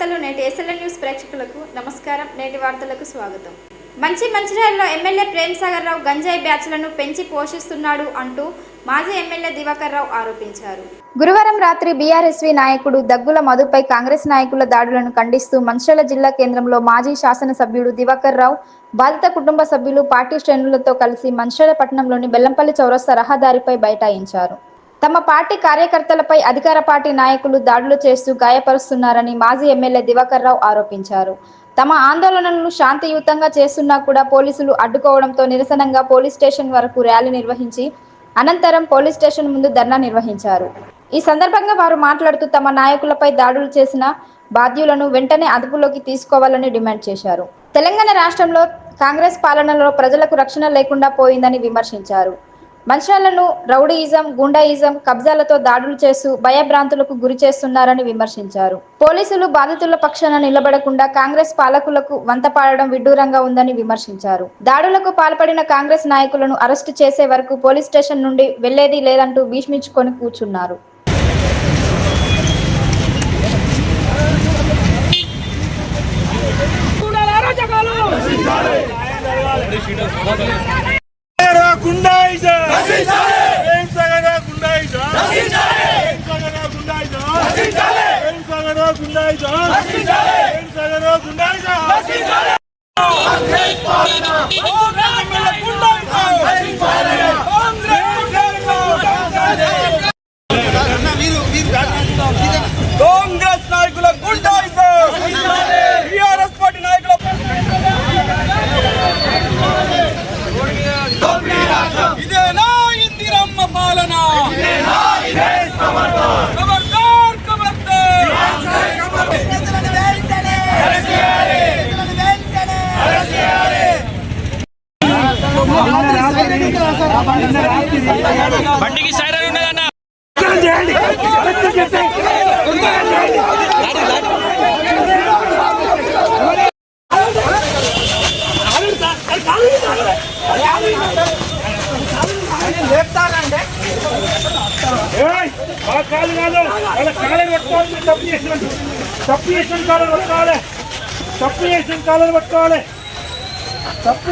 వార్తలు నేటి SLN news ప్రేక్షకులకు నమస్కారం. నేటి వార్తలకు స్వాగతం. మంచిర్యాలలో ఎమ్మెల్యే ప్రేమ్సాగర్ రావు గంజాయి బ్యాచ్లను పెంచి పోషిస్తున్నాడు అంటూ మాజీ ఎమ్మెల్యే దివాకర్ రావు ఆరోపించారు. గురువారం రాత్రి బీఆర్ఎస్వీ నాయకుడు దగ్గుల మధుపై కాంగ్రెస్ నాయకుల దాడులను ఖండిస్తూ మంచిర్యాల జిల్లా కేంద్రంలో మాజీ శాసనసభ్యుడు దివాకర్ రావు బాధిత కుటుంబ సభ్యులు పార్టీ శ్రేణులతో కలిసి మంచిర్యాల పట్టణంలోని బెల్లంపల్లి చౌరస్తా రహదారిపై బైఠాయించారు. తమ పార్టీ కార్యకర్తలపై అధికార పార్టీ నాయకులు దాడులు చేస్తూ గాయపరుస్తున్నారని మాజీ ఎమ్మెల్యే దివాకర్ రావు ఆరోపించారు. తమ ఆందోళనలను శాంతియుతంగా చేస్తున్నా కూడా పోలీసులు అడ్డుకోవడంతో నిరసనగా పోలీస్ స్టేషన్ వరకు ర్యాలీ నిర్వహించి అనంతరం పోలీస్ స్టేషన్ ముందు ధర్నా నిర్వహించారు. ఈ సందర్భంగా వారు మాట్లాడుతూ తమ నాయకులపై దాడులు చేసిన బాధ్యులను వెంటనే అదుపులోకి తీసుకోవాలని డిమాండ్ చేశారు. తెలంగాణ రాష్ట్రంలో కాంగ్రెస్ పాలనలో ప్రజలకు రక్షణ లేకుండా పోయిందని విమర్శించారు. మంచిర్యాలను రౌడీయిజం, గుండాయిజం, కబ్జాలతో దాడులు చేస్తూ భయభ్రాంతులకు గురి చేస్తున్నారని విమర్శించారు. పోలీసులు బాధితుల పక్షాన నిలబడకుండా కాంగ్రెస్ పాలకులకు వంతపాడడం విడ్డూరంగా ఉందని విమర్శించారు. దాడులకు పాల్పడిన కాంగ్రెస్ నాయకులను అరెస్టు చేసే వరకు పోలీస్ స్టేషన్ నుండి వెళ్లేది లేదంటూ భీష్మించుకొని కూర్చున్నారు. కాంగ్రెస్ నాయకుల గుండాయిజం, టీఆర్ఎస్ పార్టీ నాయకుల ఇదేనా ఇందిరమ్మ పాలన? ఖబర్దార్ ఖబర్దార్. బండికి సైరన్ ఉన్నదన్న. కాలు కాదు వాళ్ళ కాలను పట్టుకోవాలి. తప్పు చేసిన కాలను పట్టుకోవాలి. తప్పు చేసిన కాలను పట్టుకోవాలి. తప్పు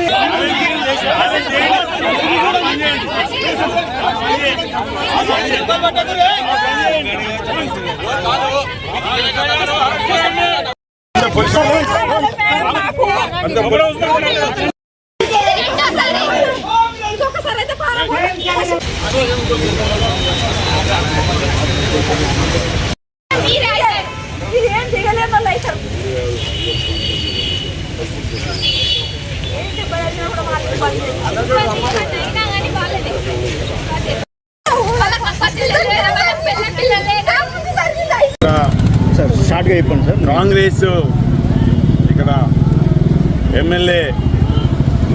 కాంగ్రెస్ ఇక్కడ ఎమ్మెల్యే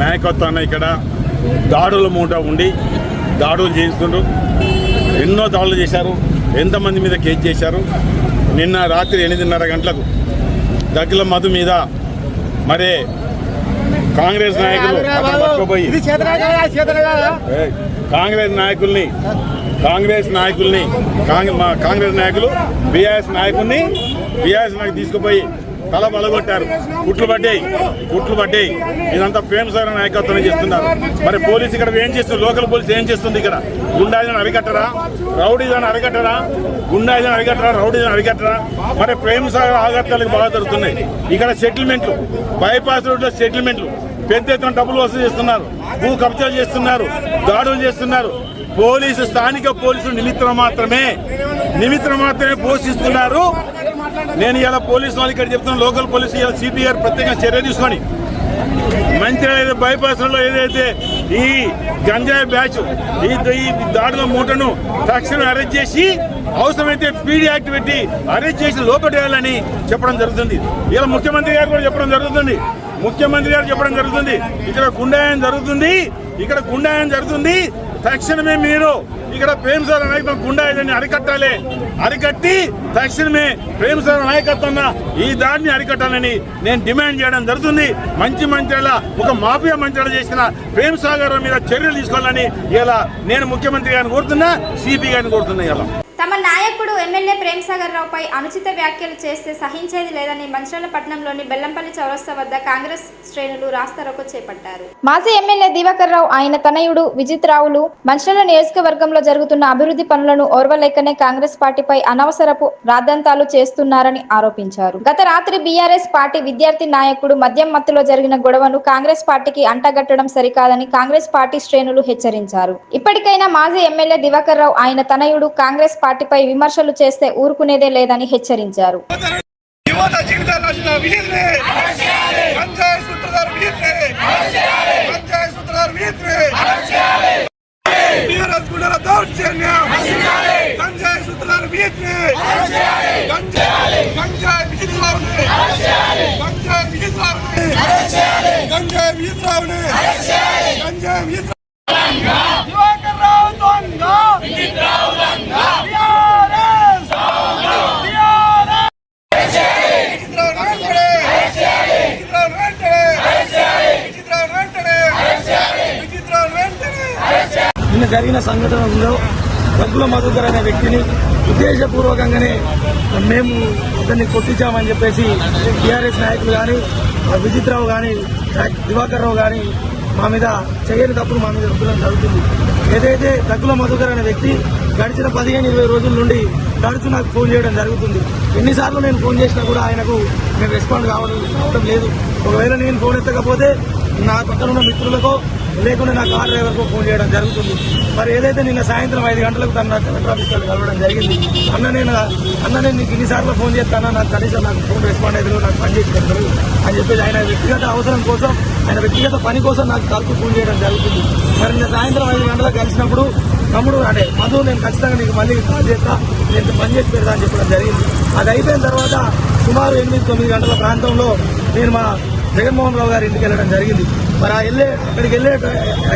నాయకత్వాన్ని ఇక్కడ దాడుల మూట ఉండి దాడులు చేస్తుండ్రు. ఎన్నో దాడులు చేశారు. ఎంతమంది మీద కేసు చేశారు. నిన్న రాత్రి 8:30 గంటలకు దగ్గుల మధు మీద మరే కాంగ్రెస్ నాయకులు కాంగ్రెస్ నాయకులు బీఆర్ఎస్ నాయకుల్ని తీసుకుపోయి తల బలగొట్టారు. కుట్లు పడ్డాయి. ఇదంతా ప్రేమసాగర్ నాయకత్వం చేస్తున్నారు. మరి పోలీసు ఇక్కడ ఏం చేస్తుంది? లోకల్ పోలీసు ఏం చేస్తుంది? ఇక్కడ గుండాయిజం అరికట్టరా? రౌడీజం అరికట్టరా? గుండాయిజం అరికట్టరా? రౌడీజం అరికట్టరా? మరి ప్రేమసాగర్ ఆగత్యాలకు బాగా జరుగుతున్నాయి. ఇక్కడ సెటిల్మెంట్లు, బైపాస్ రోడ్లో సెటిల్మెంట్లు, పెద్ద ఎత్తున డబ్బులు వసూలు చేస్తున్నారు. భూ కబ్జాలు చేస్తున్నారు. దాడులు చేస్తున్నారు. స్థానిక పోలీసులు నిమిత్తం మాత్రమే పోషిస్తున్నారు. నేను ఇలా పోలీసు వాళ్ళు ఇక్కడ చెప్తున్నాను. లోకల్ పోలీసు ఇలా సిపిఆర్ ప్రత్యేకంగా చర్య తీసుకొని మంచిర్యాల బైపాస్ లో ఏదైతే ఈ గంజాయి బ్యాచ్ ఈ దాడుల మూటను తక్షణం అరెస్ట్ చేసి అవసరమైతే పీడీ యాక్ట్ పెట్టి అరెస్ట్ చేసి లోపడేయాలని చెప్పడం జరుగుతుంది. ఇలా ముఖ్యమంత్రి గారు కూడా చెప్పడం జరుగుతుంది. ఇక్కడ గుండాయం జరుగుతుంది. తక్షణమే మీరు ఇక్కడ ప్రేమసాగర్ నాయకత్వం గుండాయిజాన్ని అరికట్టి తక్షణమే ప్రేమసాగర్ నాయకత్వం ఈ దాడిని అరికట్టాలని నేను డిమాండ్ చేయడం జరుగుతుంది. మంచిర్యాల ఒక మాఫియా మంచిర్యాల చేసిన ప్రేమసాగర్ మీద చర్యలు తీసుకోవాలని ఇలా నేను ముఖ్యమంత్రి గారిని కోరుతున్నా, సిపి గారిని కోరుతున్నా. ఇలా తమ నాయకుడు ఎమ్మెల్యే ప్రేమ్సాగర్ రావుపై అనుచిత వ్యాఖ్యలు చేస్తే సహించేది లేదని మంచిర్యాల పట్టణంలోని బెల్లంపల్లి చౌరస్తా వద్ద కాంగ్రెస్ శ్రేణులు రాస్తారోకో చేపట్టారు. మాజీ ఎమ్మెల్యే దివాకర్ రావు ఆయన తనయుడు విజిత్ రావులు మంచిర్యాల నియోజకవర్గంలో జరుగుతున్న అభివృద్ధి పనులను ఓర్వలేకనే కాంగ్రెస్ పార్టీపై అనవసరపు రాద్ధాంతాలు చేస్తున్నారని ఆరోపించారు. గత రాత్రి బీఆర్ఎస్ పార్టీ విద్యార్థి నాయకుడు మద్యం మత్తులో జరిగిన గొడవను కాంగ్రెస్ పార్టీకి అంటగట్టడం సరికాదని కాంగ్రెస్ పార్టీ శ్రేణులు హెచ్చరించారు. ఇప్పటికైనా మాజీ ఎమ్మెల్యే దివాకర్ రావు ఆయన తనయుడు కాంగ్రెస్ పార్టీపై విమర్శలు చేస్తే ఊరుకునేదే లేదని హెచ్చరించారు. నిన్న జరిగిన సంఘటనలో దగ్గుల మధుకర్ అనే వ్యక్తిని ఉద్దేశపూర్వకంగానే మేము అతన్ని కొట్టించామని చెప్పేసి టీఆర్ఎస్ నాయకులు కానీ విజిత్ రావు కానీ దివాకర్ రావు కానీ మా మీద చేయని తప్పులు మా మీద రుద్దడం జరుగుతుంది. ఏదైతే దగ్గుల మధుకర్ అనే వ్యక్తి గడిచిన 15-20 రోజుల నుండి తరచు నాకు ఫోన్ చేయడం జరుగుతుంది. ఎన్నిసార్లు నేను ఫోన్ చేసినా కూడా ఆయనకు నేను రెస్పాండ్ కావడం లేదు. ఒకవేళ నేను ఫోన్ ఎత్తకపోతే నా పక్కన ఉన్న మిత్రులకో లేకుండా నా కార్ డ్రైవర్కో ఫోన్ చేయడం జరుగుతుంది. మరి ఏదైతే నిన్న సాయంత్రం 5 గంటలకు తన కలెక్టర్ ఆఫీస్కి కలవడం జరిగింది. అన్న నేను నీకు ఇన్నిసార్లు ఫోన్ చేస్తానా, నాకు కనీసం నాకు ఫోన్ రెస్పాండ్ అయితే నాకు పని చేసి పెడతారు అని చెప్పేసి ఆయన వ్యక్తిగత అవసరం కోసం, ఆయన వ్యక్తిగత పని కోసం నాకు తరచు ఫోన్ చేయడం జరుగుతుంది. మరి నిన్న సాయంత్రం 5 గంటలకు కలిసినప్పుడు తమ్ముడు అంటే మధు నేను ఖచ్చితంగా నీకు మళ్ళీ కాల్ చేస్తా, నేను పని చేసి పెడతా అని చెప్పడం జరిగింది. అది అయిపోయిన తర్వాత సుమారు 8-9 గంటల ప్రాంతంలో నేను మా జగన్మోహన్ రావు గారి ఇంటికి వెళ్ళడం జరిగింది. మరి అక్కడికి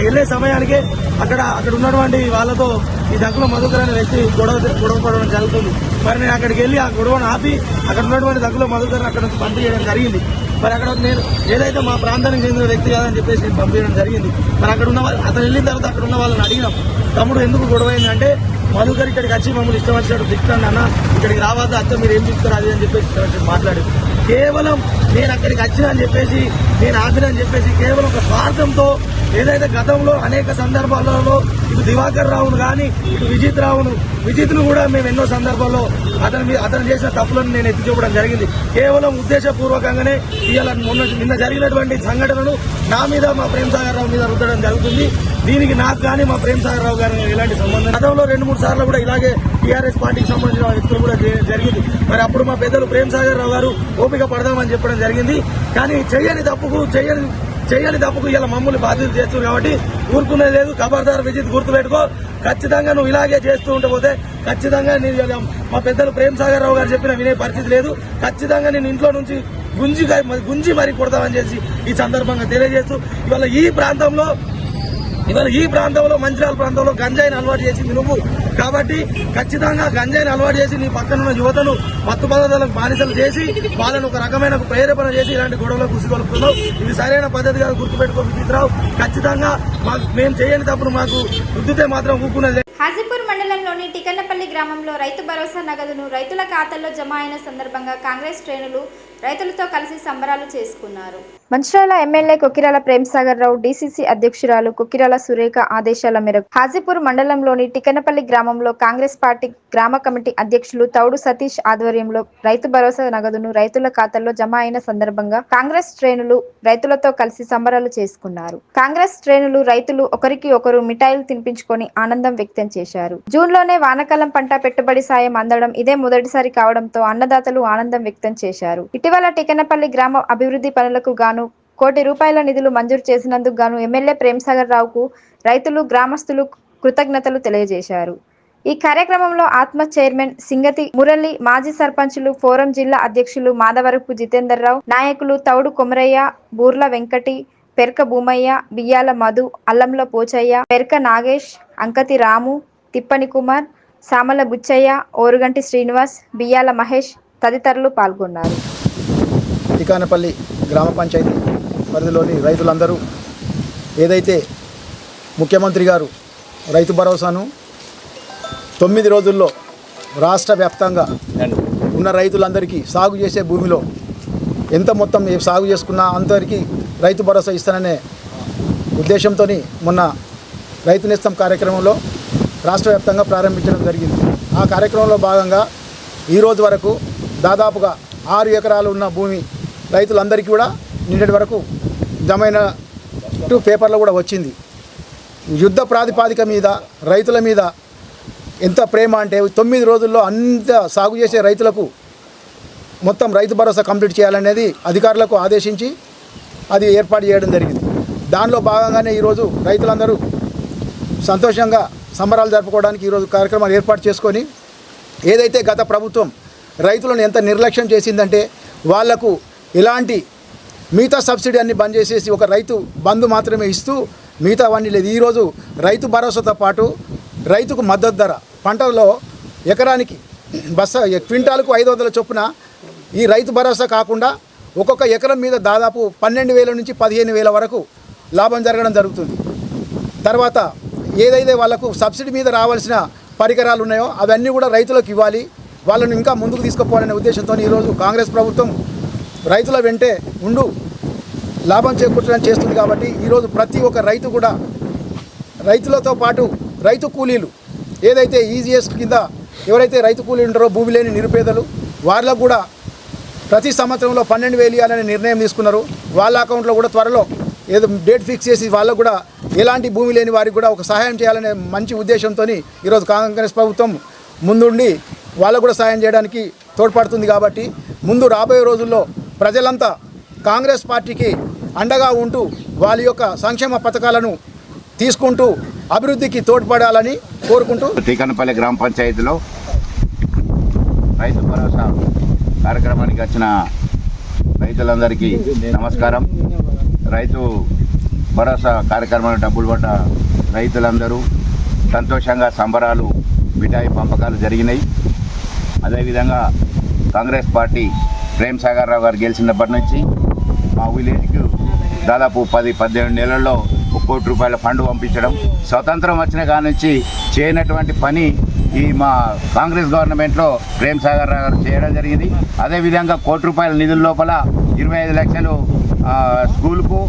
వెళ్ళే సమయానికే అక్కడ ఉన్నటువంటి వాళ్ళతో ఈ దగ్గుల మధుకర్ అనే వ్యక్తి గొడవ పడడం జరుగుతుంది. మరి నేను అక్కడికి వెళ్ళి ఆ గొడవను ఆపి అక్కడ ఉన్నటువంటి దగ్గుల మధుకర్ అక్కడ నుంచి పంపించడం జరిగింది. మరి అక్కడ నేను ఏదైతే మా ప్రాంతానికి చెందిన వ్యక్తి కాదని చెప్పేసి నేను పంపించడం జరిగింది. మరి అక్కడ ఉన్న అతను వెళ్ళిన తర్వాత అక్కడ ఉన్న వాళ్ళని అడిగినాం, తమ్ముడు ఎందుకు గొడవ అయిందంటే మధుకర్ ఇక్కడికి వచ్చి మమ్మల్ని ఇష్టం వచ్చినట్టు తిట్టాను అన్న, ఇక్కడికి రావద్దా అత్త మీరు ఏం చెప్తారు అది అని చెప్పేసి మాట్లాడి కేవలం నేను అక్కడికి వచ్చినా అని చెప్పేసి నేను ఆపినా అని చెప్పేసి కేవలం ఒక స్వార్థంతో ఏదైతే గతంలో అనేక సందర్భాలలో ఇటు దివాకర్ రావును కానీ ఇటు విజిత్ను కూడా మేము ఎన్నో సందర్భాల్లో అతను చేసిన తప్పులను నేను ఎత్తి చూపడం జరిగింది. కేవలం ఉద్దేశపూర్వకంగానే ఇవాళ నిన్న జరిగినటువంటి సంఘటనను నా మీద మా ప్రేమ్సాగర్ రావు మీద రుద్దడం జరుగుతుంది. దీనికి నాకు కానీ మా ప్రేమ్సాగర్ రావు గారు ఎలాంటి సంబంధం గతంలో 2-3 సార్లు కూడా ఇలాగే టీఆర్ఎస్ పార్టీకి సంబంధించిన వ్యక్తులు కూడా జరిగింది. మరి అప్పుడు మా పెద్దలు ప్రేమ్సాగర్ రావు గారు ఓపిక పడదామని చెప్పడం జరిగింది. కానీ చేయని తప్పుకు ఇలా మమ్మల్ని బాధ్యత చేస్తున్నారు కాబట్టి ఊరుకునే లేదు. ఖబర్దార్ విజిత్ గుర్తుపెట్టుకో, ఖచ్చితంగా నువ్వు ఇలాగే చేస్తూ ఉంటే ఖచ్చితంగా మా పెద్దలు ప్రేమ్సాగర్ రావు గారు చెప్పిన వినే పరిస్థితి లేదు. ఖచ్చితంగా నేను ఇంట్లో నుంచి గుంజి మరీ కొడతామని చేసి ఈ సందర్భంగా తెలియజేస్తూ ఇవాళ ఈ ప్రాంతంలో మంచిర్యాల ప్రాంతంలో గంజాయిని అలవాటు చేసింది నువ్వు కాబట్టి ఖచ్చితంగా గంజాయిని అలవాటు చేసి నీ పక్కనున్న యువతను మత్తు పదార్థాలకు బానిసలు చేసి వాళ్ళను ఒక రకమైన ప్రేరేపణ చేసి ఇలాంటి గొడవలకు ఉసిగొలుపుతున్నావు. ఇది సరైన పద్ధతిగా గుర్తుపెట్టుకో విజిత్రావు. ఖచ్చితంగా మేము చేయని తప్పుడు మాకు రుద్దితే మాత్రం ఊరుకునేది. హాజీపూర్ మండలంలోని టికన్నపల్లి గ్రామంలో రైతు భరోసా నగదును రైతుల ఖాతాల్లో జమ అయిన సందర్భంగా కాంగ్రెస్ శ్రేణులు రైతులతో కలిసి సంబరాలు చేసుకున్నారు. మంచిర్యాల ఎమ్మెల్యే కొక్కిరాల ప్రేమ్సాగర్ రావు డీసీసీ అధ్యక్షురాలు కొక్కిరాల సురేఖ ఆదేశాల మేరకు హాజీపూర్ మండలంలోని టికన్నపల్లి గ్రామంలో కాంగ్రెస్ పార్టీ గ్రామ కమిటీ అధ్యక్షులు తౌడు సతీష్ ఆధ్వర్యంలో రైతు భరోసా నగదును రైతుల ఖాతాల్లో జమ అయిన సందర్భంగా కాంగ్రెస్ శ్రేణులు రైతులతో కలిసి సంబరాలు చేసుకున్నారు. కాంగ్రెస్ శ్రేణులు రైతులు ఒకరికి ఒకరు మిఠాయిలు తినిపించుకొని ఆనందం వ్యక్తం చేశారు. జూన్లోనే వానాకాలం పంట పెట్టుబడి సాయం అందడం ఇదే మొదటిసారి కావడంతో అన్నదాతలు ఆనందం వ్యక్తం చేశారు. ఇటీవల టికన్నపల్లి గ్రామ అభివృద్ధి పనులకు గాను ₹1 కోటి నిధులు మంజూరు చేసినందుకు గాను ఎమ్మెల్యే ప్రేమ్సాగర్ రావుకు రైతులు గ్రామస్తులు కృతజ్ఞతలు తెలియజేశారు. ఈ కార్యక్రమంలో ఆత్మ చైర్మన్ సింగతి మురళి, మాజీ సర్పంచులు, ఫోరం జిల్లా అధ్యక్షులు మాధవరపు జితేందర్ రావు, నాయకులు తౌడు కొమరయ్య, బూర్ల వెంకటి, పెర్క భూమయ్య, బియ్యాల మధు, అల్లంల పోచయ్య, పెర్క నాగేష్, అంకతి రాము, తిప్పని కుమార్, సామల బుచ్చయ్య, ఓరుగంటి శ్రీనివాస్, బియ్యాల మహేష్ తదితరులు పాల్గొన్నారు. టికానపల్లి గ్రామ పంచాయతీ పరిధిలోని రైతులందరూ ఏదైతే ముఖ్యమంత్రి గారు రైతు భరోసాను 9 రోజుల్లో రాష్ట్ర వ్యాప్తంగా ఉన్న రైతులందరికీ సాగు చేసే భూమిలో ఎంత మొత్తం సాగు చేసుకున్నా అందరికీ రైతు భరోసా ఇస్తాననే ఉద్దేశంతో మొన్న రైతు నేస్తం కార్యక్రమంలో రాష్ట్ర వ్యాప్తంగా ప్రారంభించడం జరిగింది. ఆ కార్యక్రమంలో భాగంగా ఈరోజు వరకు దాదాపుగా 6 ఎకరాలు ఉన్న భూమి రైతులందరికీ కూడా నిన్నటి వరకు జమైన పేపర్లో కూడా వచ్చింది. యుద్ధ ప్రాతిపాదిక మీద రైతుల మీద ఎంత ప్రేమ అంటే 9 రోజుల్లో అంత సాగు చేసే రైతులకు మొత్తం రైతు భరోసా కంప్లీట్ చేయాలనేది అధికారులకు ఆదేశించి అది ఏర్పాటు చేయడం జరిగింది. దానిలో భాగంగానే ఈరోజు రైతులందరూ సంతోషంగా సంబరాలు జరుపుకోవడానికి ఈరోజు కార్యక్రమాలు ఏర్పాటు చేసుకొని ఏదైతే గత ప్రభుత్వం రైతులను ఎంత నిర్లక్ష్యం చేసిందంటే వాళ్లకు ఎలాంటి మిగతా సబ్సిడీ అన్ని బంద్ చేసేసి ఒక రైతు బంధు మాత్రమే ఇస్తూ మిగతా అవన్నీ లేదు. ఈరోజు రైతు భరోసాతో పాటు రైతుకు మద్దతు ధర పంటలో ఎకరానికి క్వింటాలకు 500 చొప్పున ఈ రైతు భరోసా కాకుండా ఒక్కొక్క ఎకరం మీద దాదాపు 12,000 నుంచి 15,000 వరకు లాభం జరగడం జరుగుతుంది. తర్వాత ఏదైతే వాళ్ళకు సబ్సిడీ మీద రావాల్సిన పరికరాలు ఉన్నాయో అవన్నీ కూడా రైతులకు ఇవ్వాలి, వాళ్ళను ఇంకా ముందుకు తీసుకుపోవాలనే ఉద్దేశంతో ఈరోజు కాంగ్రెస్ ప్రభుత్వం రైతుల వెంటే ఉండు లాభం చేకూర్చడం చేస్తుంది. కాబట్టి ఈరోజు ప్రతి ఒక్క రైతు కూడా రైతులతో పాటు రైతు కూలీలు ఏదైతే ఈజీఎస్ కింద ఎవరైతే రైతు కూలీలు ఉంటారో భూమి లేని నిరుపేదలు వాళ్ళకు కూడా ప్రతి సంవత్సరంలో 12,000 ఇవ్వాలనే నిర్ణయం తీసుకున్నారు. వాళ్ళ అకౌంట్లో కూడా త్వరలో ఏదో డేట్ ఫిక్స్ చేసి వాళ్ళకు కూడా ఎలాంటి భూమి లేని వారికి కూడా ఒక సహాయం చేయాలనే మంచి ఉద్దేశంతో ఈరోజు కాంగ్రెస్ ప్రభుత్వం ముందుండి వాళ్ళకు కూడా సహాయం చేయడానికి తోడ్పడుతుంది. కాబట్టి ముందు రాబోయే రోజుల్లో ప్రజలంతా కాంగ్రెస్ పార్టీకి అండగా ఉంటూ వాళ్ళ యొక్క సంక్షేమ పథకాలను తీసుకుంటూ అభివృద్ధికి తోడ్పడాలని కోరుకుంటూ టీకనపల్లి గ్రామ పంచాయతీలో రైతు భరోసా కార్యక్రమానికి వచ్చిన రైతులందరికీ నమస్కారం. రైతు భరోసా కార్యక్రమంలో డబ్బులు పడ్డ రైతులందరూ సంతోషంగా సంబరాలు మిఠాయి పంపకాలు జరిగినాయి. అదేవిధంగా కాంగ్రెస్ పార్టీ ప్రేమ్ సాగర్ రావు గారు గెలిచినప్పటి నుంచి మా విలేజ్కి దాదాపు 10-18 నెలల్లో 1 కోటి రూపాయల ఫండ్ పంపించడం, స్వతంత్రం వచ్చిన కాడి నుంచి చేయనటువంటి పని ఈ మా కాంగ్రెస్ గవర్నమెంట్లో ప్రేమ్ సాగర్ రావు గారు చేయడం జరిగింది. అదేవిధంగా 1 కోటి రూపాయల నిధుల లోపల 25 లక్షలు స్కూల్కు,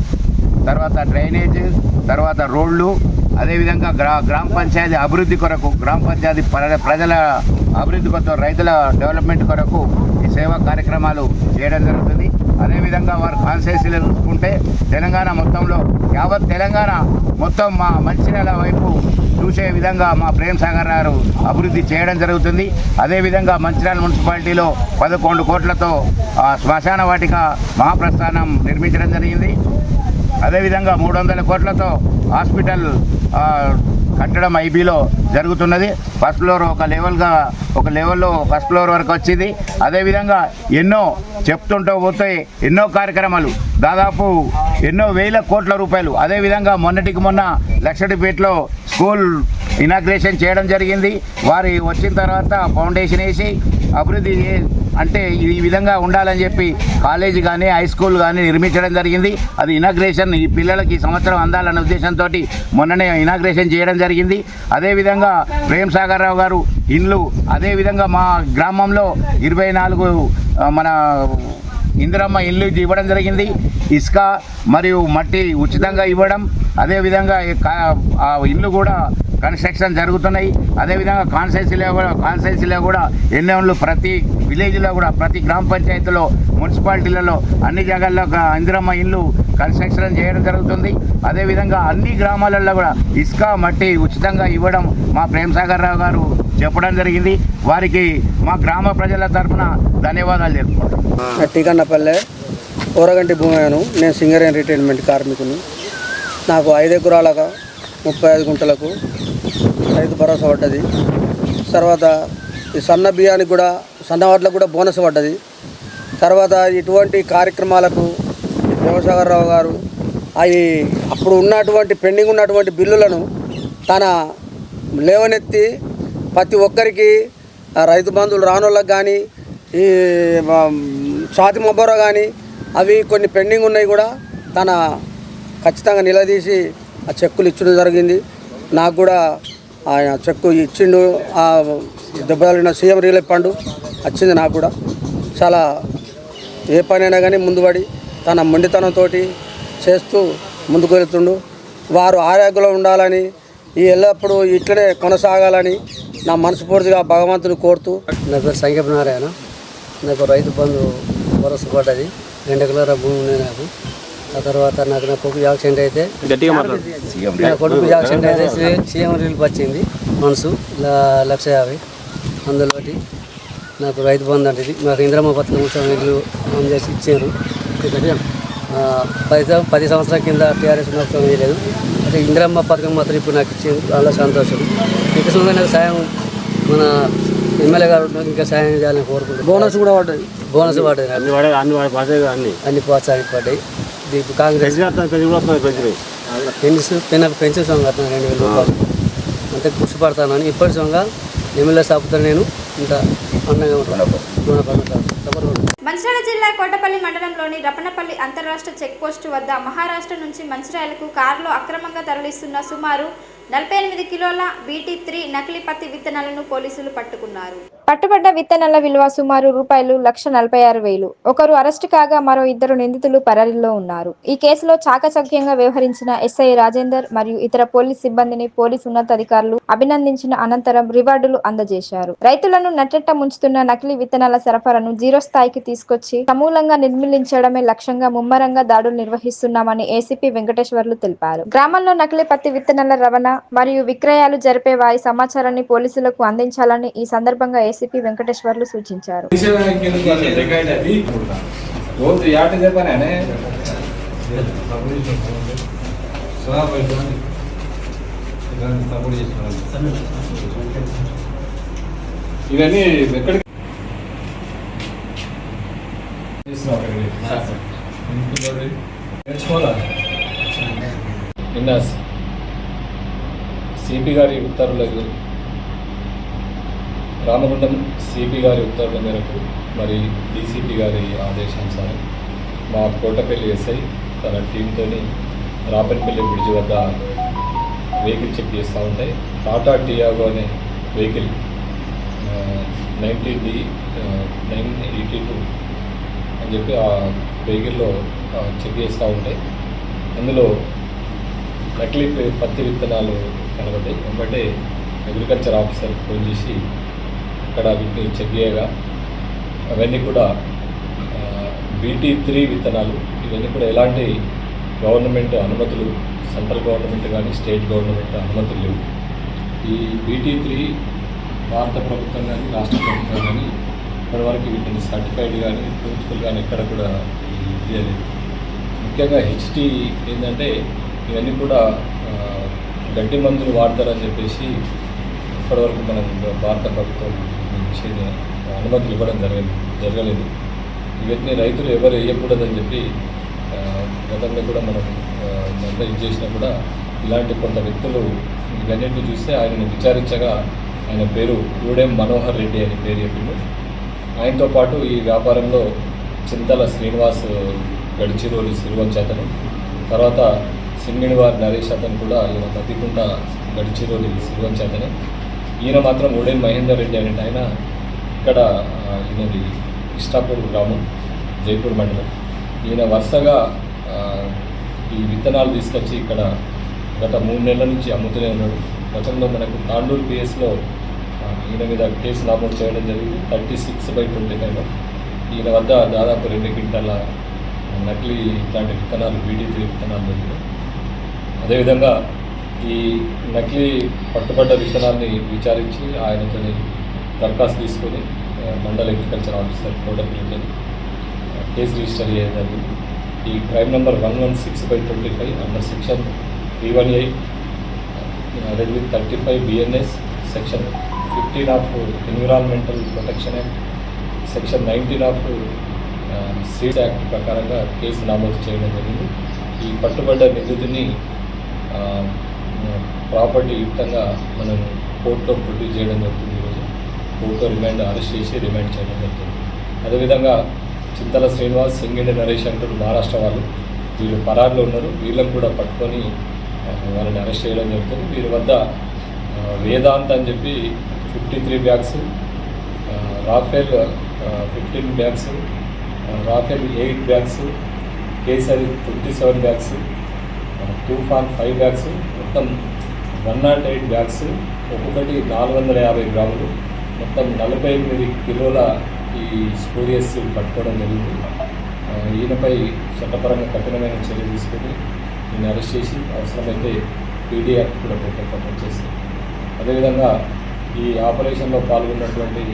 తర్వాత డ్రైనేజ్, తర్వాత రోడ్లు, అదేవిధంగా గ్రామ పంచాయతీ అభివృద్ధి కొరకు, గ్రామ పంచాయతీ ప్రజల అభివృద్ధి కొరకు, రైతుల డెవలప్మెంట్ కొరకు ఈ సేవా కార్యక్రమాలు చేయడం జరుగుతుంది. అదేవిధంగా వారు కాన్స్టిట్యూన్సీలో చూసుకుంటే తెలంగాణ మొత్తంలో యావత్ తెలంగాణ మొత్తం మా మంచిర్యాల వైపు చూసే విధంగా మా ప్రేమ్ సాగర్ గారు అభివృద్ధి చేయడం జరుగుతుంది. అదేవిధంగా మంచిర్యాల మున్సిపాలిటీలో 11 కోట్లతో శ్మశాన వాటిక మహాప్రస్థానం నిర్మించడం జరిగింది. అదేవిధంగా 300 కోట్లతో హాస్పిటల్ కట్టడం ఐబీలో జరుగుతున్నది. ఫస్ట్ ఫ్లోర్ ఒక లెవెల్లో ఫస్ట్ ఫ్లోర్ వరకు వచ్చింది. అదేవిధంగా ఎన్నో చెప్తుంటూ పోతే ఎన్నో కార్యక్రమాలు, దాదాపు ఎన్నో వేల కోట్ల రూపాయలు. అదేవిధంగా మొన్నటికి మొన్న లక్షడిపేటలో స్కూల్ ఇనాగ్రేషన్ చేయడం జరిగింది. వారి వచ్చిన తర్వాత ఫౌండేషన్ వేసి అభివృద్ధి అంటే ఈ విధంగా ఉండాలని చెప్పి కాలేజీ కానీ హై స్కూల్ కానీ నిర్మించడం జరిగింది. అది ఇనాగ్రేషన్ ఈ పిల్లలకి సంవత్సరం అందాలన్న ఉద్దేశంతో మొన్ననే ఇనాగ్రేషన్ చేయడం జరిగింది. అదేవిధంగా ప్రేమ్ సాగర్ రావు గారు ఇండ్లు, అదేవిధంగా మా గ్రామంలో 24 మన ఇందిరమ్మ ఇల్లు ఇవ్వడం జరిగింది. ఇసుక మరియు మట్టి ఉచితంగా ఇవ్వడం, అదేవిధంగా ఆ ఇల్లు కూడా కన్స్ట్రక్షన్ జరుగుతున్నాయి. అదేవిధంగా కాన్స్టిట్యూన్సీలో కూడా ఎన్నో ప్రతి విలేజ్లో కూడా ప్రతి గ్రామ పంచాయతీలో మున్సిపాలిటీలలో అన్ని జాగాల్లో ఇందిరమ్మ ఇల్లు కన్స్ట్రక్షన్ చేయడం జరుగుతుంది. అదేవిధంగా అన్ని గ్రామాలలో కూడా ఇసుక మట్టి ఉచితంగా ఇవ్వడం మా ప్రేమ్ సాగర్ రావు గారు చెప్పడం జరిగింది. వారికి మా గ్రామ ప్రజల తరఫున ధన్యవాదాలు తెలుపుకుంటాం. టీకన్నపల్లె ఓరగంటి భూమయ్యను. నేను సింగరేణి రిటైర్మెంట్ కార్మికుని. నాకు 5 ఎకరాలకు 35 గుంటలకు రైతు భరోసా పడ్డది. తర్వాత ఈ సన్న బియ్యానికి కూడా, సన్న వాటిలకు కూడా బోనస్ పడ్డది. తర్వాత ఇటువంటి కార్యక్రమాలకు ప్రేమసాగర్ రావు గారు అవి అప్పుడు ఉన్నటువంటి పెండింగ్ ఉన్నటువంటి బిల్లులను తన లేవనెత్తి ప్రతి ఒక్కరికి రైతు బంధువులు రానోళ్ళకి కానీ, ఈ స్వాతి మొబ్బర కానీ అవి కొన్ని పెండింగ్ ఉన్నాయి కూడా తన ఖచ్చితంగా నిలదీసి ఆ చెక్కులు ఇచ్చడం జరిగింది. నాకు కూడా ఆయన చెక్కు ఇచ్చిండు. దెబ్బ తగిలిన సీఎం రిలీఫ్ ఫండ్ వచ్చింది. నాకు కూడా చాలా ఏ పనైనా కానీ ముందుపడి తన మొండితనంతో చేస్తూ ముందుకు వెళ్తుండు. వారు ఆరోగ్యంలో ఉండాలని ఈ ఎల్లప్పుడూ ఇట్లనే కొనసాగాలని నా మనస్ఫూర్తిగా భగవంతుని కోరుతూ. నా పేరు సంగీప్ నారాయణ. నాకు రైతు బంధు భరోసా పడ్డది. 2 ఎకరాల భూమి ఉంది నాకు. ఆ తర్వాత నా కొడుకు యాక్సిడెంట్ అయితే సీఎం రిలీఫ్ వచ్చింది మనసు 1,50,000. అందులోటి నాకు రైతు బంధు అంటే మాకు ఇంద్రమ్మ పథకం నిధులు ఆన్ చేసి ఇచ్చారు. 10 సంవత్సరాల కింద టీఆర్ఎస్ ప్రభుత్వం వేయలేదు. అంటే ఇంద్రమ్మ పథకం మాత్రం ఇప్పుడు నాకు ఇచ్చింది. చాలా సంతోషం. ఇంకా నాకు సాయం మన ఎమ్మెల్యే గారు ఇంకా సాయం చేయాలని కోరుకుంటున్నాను. బోనస్ కూడా పడ్డది. బోనస్ పడ్డది. అన్ని ప్రోత్సాహానికి పడ్డాయి. దీనికి కాంగ్రెస్ పెన్షన్ సొంగ 2,000 రూపాయలు అంతే కృషి పడతానని ఇప్పటి సొంగ ఎమ్మెల్యే సాపుతాను. నేను ఇంత అందంగా ఉంటాను. మంచిర్యాల జిల్లా కోటపల్లి మండలంలోని రపనపల్లి అంతర్రాష్ట్ర చెక్పోస్టు వద్ద మహారాష్ట్ర నుంచి మంచిర్యాలకు కారులో అక్రమంగా తరలిస్తున్న సుమారు 48 కిలోల BT3 నకిలీ పత్తి విత్తనాలను పోలీసులు పట్టుకున్నారు. పట్టుబడ్డ విత్తనాల విలువ సుమారు రూపాయలు 1,46,000. ఒకరు అరెస్టు కాగా మరో 2 నిందితులు పరారీలో ఉన్నారు. ఈ కేసులో చాకచక్యంగా వ్యవహరించిన ఎస్ఐ రాజేందర్ మరియు ఇతర పోలీస్ సిబ్బందిని పోలీసు ఉన్నతాధికారులు అభినందించిన అనంతరం రివార్డులు అందజేశారు. రైతులను నట్టెట్ట ముంచుతున్న నకిలీ విత్తనాల సరఫరాను జీరో స్థాయికి తీసుకొచ్చి సమూలంగా నిర్మూలించడమే లక్ష్యంగా ముమ్మరంగా దాడులు నిర్వహిస్తున్నామని ఏసీపీ వెంకటేశ్వర్లు తెలిపారు. గ్రామంలో నకిలీ పత్తి విత్తనాల రవాణా మరియు విక్రయాలు జరిపే వారి సమాచారాన్ని పోలీసులకు అందించాలని ఈ సందర్భంగా ఏసీపీ వెంకటేశ్వర్లు సూచించారు. ఇవన్నీ ఎక్కడికి నిన్న సిపి గారి ఉత్తర్వులకు రామగుండం సిపి గారి ఉత్తర్వుల మేరకు మరి డీసీపీ గారి ఆదేశానుసారం మా కోటపల్లి ఎస్ఐ తన టీంతో రాపన్పల్లి బ్రిడ్జ్ వద్ద వెహికల్ చెక్ చేస్తూ ఉంటాయి. టాటా టియాగో అనే వెహికల్ 90D 982 అని చెప్పి ఆ వెహికల్లో చెక్ చేస్తూ ఉంటాయి. అందులో నకిలీ పత్తి విత్తనాలు కనబడ్డాయి. వెంబటే అగ్రికల్చర్ ఆఫీసర్ ఫోన్ చేసి అక్కడ వీటిని చెక్ చేయగా అవన్నీ కూడా BT3 విత్తనాలు. ఇవన్నీ కూడా ఎలాంటి గవర్నమెంట్ అనుమతులు, సెంట్రల్ గవర్నమెంట్ కానీ స్టేట్ గవర్నమెంట్ అనుమతులు లేవు. ఈ BT3 భారత ప్రభుత్వం కానీ రాష్ట్ర ప్రభుత్వం కానీ ఇప్పటివరకు వీటిని సర్టిఫైడ్ కానీ ప్రిన్సిపల్ కానీ ఎక్కడ కూడా ఇవ్వలేదు. ముఖ్యంగా HT ఏంటంటే ఇవన్నీ కూడా గడ్డి మందులు వాడతారని చెప్పేసి ఇప్పటివరకు మనం భారత ప్రభుత్వం నుంచి అనుమతులు ఇవ్వడం జరగలేదు. ఇవన్నీ రైతులు ఎవరు వేయకూడదని చెప్పి గతంలో కూడా మనం ఇది చేసినా కూడా ఇలాంటి కొంత వ్యక్తులు ఇవన్నింటినీ చూస్తే ఆయనను విచారించగా ఆయన పేరు ఊడెం మనోహర్ రెడ్డి అని పేరు చెప్పిండు. ఆయనతో పాటు ఈ వ్యాపారంలో చింతల శ్రీనివాస్ గడిచిరోలి సిరివంచ్ అతను, తర్వాత సింగిడివారి నరేష్ అతను కూడా ఈయన మధ్యకుంట గడిచిరోలి సిరివంచ్ అతనే. ఈయన మాత్రం ఊడెం మహేందర్ రెడ్డి అనే ఆయన ఇక్కడ ఈయనది ఇష్టాపూర్ గ్రామం, జైపూర్ మండలం. ఈయన వరుసగా ఈ విత్తనాలు తీసుకొచ్చి ఇక్కడ గత 3 నెలల నుంచి అమ్ముతూనే ఉన్నాడు. గతంలో మనకు తాండూరు పిఎస్లో ఈయన మీద కేసు నమోదు చేయడం జరిగింది 36/25లో. ఈయన వద్ద దాదాపు 2 క్వింటాల నకిలీ ఇట్లాంటి విత్తనాలు BT3 విత్తనాలు దొరికినాయి. అదేవిధంగా ఈ నకిలీ పట్టుబడ్డ విత్తనాన్ని విచారించి ఆయనతో దరఖాస్తు తీసుకొని మండల అగ్రికల్చర్ ఆఫీసర్ కోటపల్లితో కేసు రిజిస్టర్ చేయడం జరిగింది. ఈ క్రైమ్ నెంబర్ 116/25 అండర్ సెక్షన్ 318 అదే 35 BNS, section 15 of environmental protection act, section 19 of seed act ప్రకారంగా కేసు నమోదు చేయడం జరిగింది. ఈ పట్టుబడ్డ నిందితుడిని ప్రాపర్టీ యుక్తంగా మనం కోర్టులో ప్రొడ్యూస్ చేయడం జరుగుతుంది. ఈరోజు కోర్టులో అరెస్ట్ చేసి రిమాండ్ చేయడం జరుగుతుంది. అదేవిధంగా చింతల శ్రీనివాస్, సింగిడి నరేష్ అంటూ మహారాష్ట్ర వాళ్ళు, వీళ్ళు పరారులో ఉన్నారు. వీళ్ళని కూడా పట్టుకొని వాళ్ళని అరెస్ట్ చేయడం జరుగుతుంది. వీరి వద్ద వేదాంత్ అని చెప్పి 53 bags, Rafale 15 bags, Rafale 8 bags, Kesari 27 bags, Toofan 5 bags, మొత్తం 108 బ్యాగ్స్, ఒక్కొక్కటి 450 గ్రాములు, మొత్తం 48 కిలోల ఈ స్పూరియస్ పట్టుకోవడం జరిగింది. ఈయనపై చట్టపరంగా కఠినమైన చర్య తీసుకొని ఈయన అరెస్ట్ చేసి అవసరమైతే పీడీ యాక్ట్ కూడా పెట్టడం చేసి, అదేవిధంగా ఈ ఆపరేషన్లో పాల్గొన్నటువంటి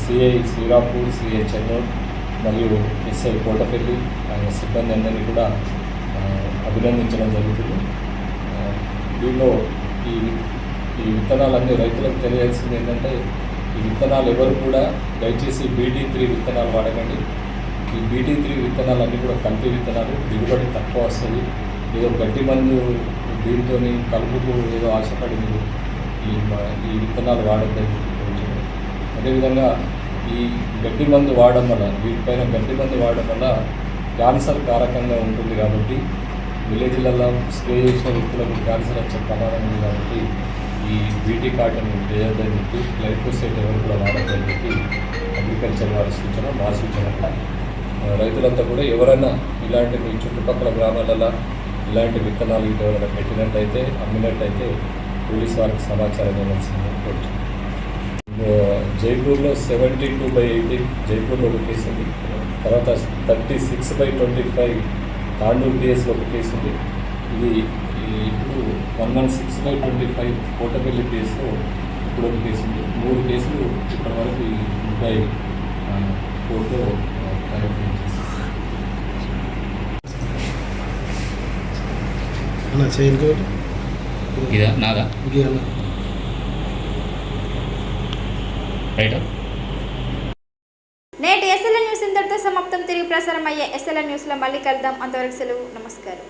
సిఐ శ్రీరాంపూర్, సిఐ చెన్నూరు మరియు ఎస్ఐ కోటపల్లి ఆయన సిబ్బంది అందరినీ కూడా అభినందించడం జరుగుతుంది. దీనిలో ఈ విత్తనాలన్నీ రైతులకు తెలియాల్సింది ఏంటంటే, ఈ విత్తనాలు ఎవరు కూడా దయచేసి BT3 విత్తనాలు వాడకండి. ఈ BT3 విత్తనాలన్నీ కూడా కల్తీ విత్తనాలు, దిగుబడి తక్కువ వస్తుంది. ఏదో గడ్డి మందు దీంతో కలుపుకు ఏదో ఆశపడి మీరు ఈ విత్తనాలు వాడద్దని. అదేవిధంగా ఈ గడ్డి మందు వాడడం వల్ల, వీటిపైన గడ్డి మందు వాడడం వల్ల క్యాన్సర్ కారకంగా ఉంటుంది కాబట్టి విలేజ్లలో స్ప్రే చేసిన వ్యక్తులకు క్యాన్సర్ వచ్చే ప్రమాదం ఉంది కాబట్టి ఈ BT కాటన్ వేయొద్దని చెప్పి, గ్లైఫోసేట్ ఎవరు కూడా వాడద్దని చెప్పి అగ్రికల్చర్ వారి సూచన, మా సూచన. రైతులంతా కూడా ఎవరైనా ఇలాంటి మీ చుట్టుపక్కల గ్రామాలలో ఇలాంటి విత్తనాలు ఎవరైనా పెట్టినట్టయితే, అమ్మినట్టయితే పోలీస్ వారికి సమాచారం ఇవ్వాల్సింది కోరుతున్నాను. జైపూర్లో 72/18 జైపూర్లో ఒక కేసు ఉంది. తర్వాత 36/25 తాండూరు పిఎస్లో ఒక కేసు ఉంది. ఇది ఇప్పుడు 116/25 కోటపల్లి పిఎస్లో ఇప్పుడు ఒక కేసు ఉంది. 3 కేసులు ఇప్పటి వరకు ఈ ముద్దాయి కోర్టులో కనెక్ట్ ఇదా నాదా రైట్. నేటి SLN న్యూస్ ఇంతటితో సమాప్తం. తిరిగి ప్రసారం అయ్యే SLN న్యూస్లో మళ్ళీ కలుద్దాం. అంతవరకు సెలవు. నమస్కారం.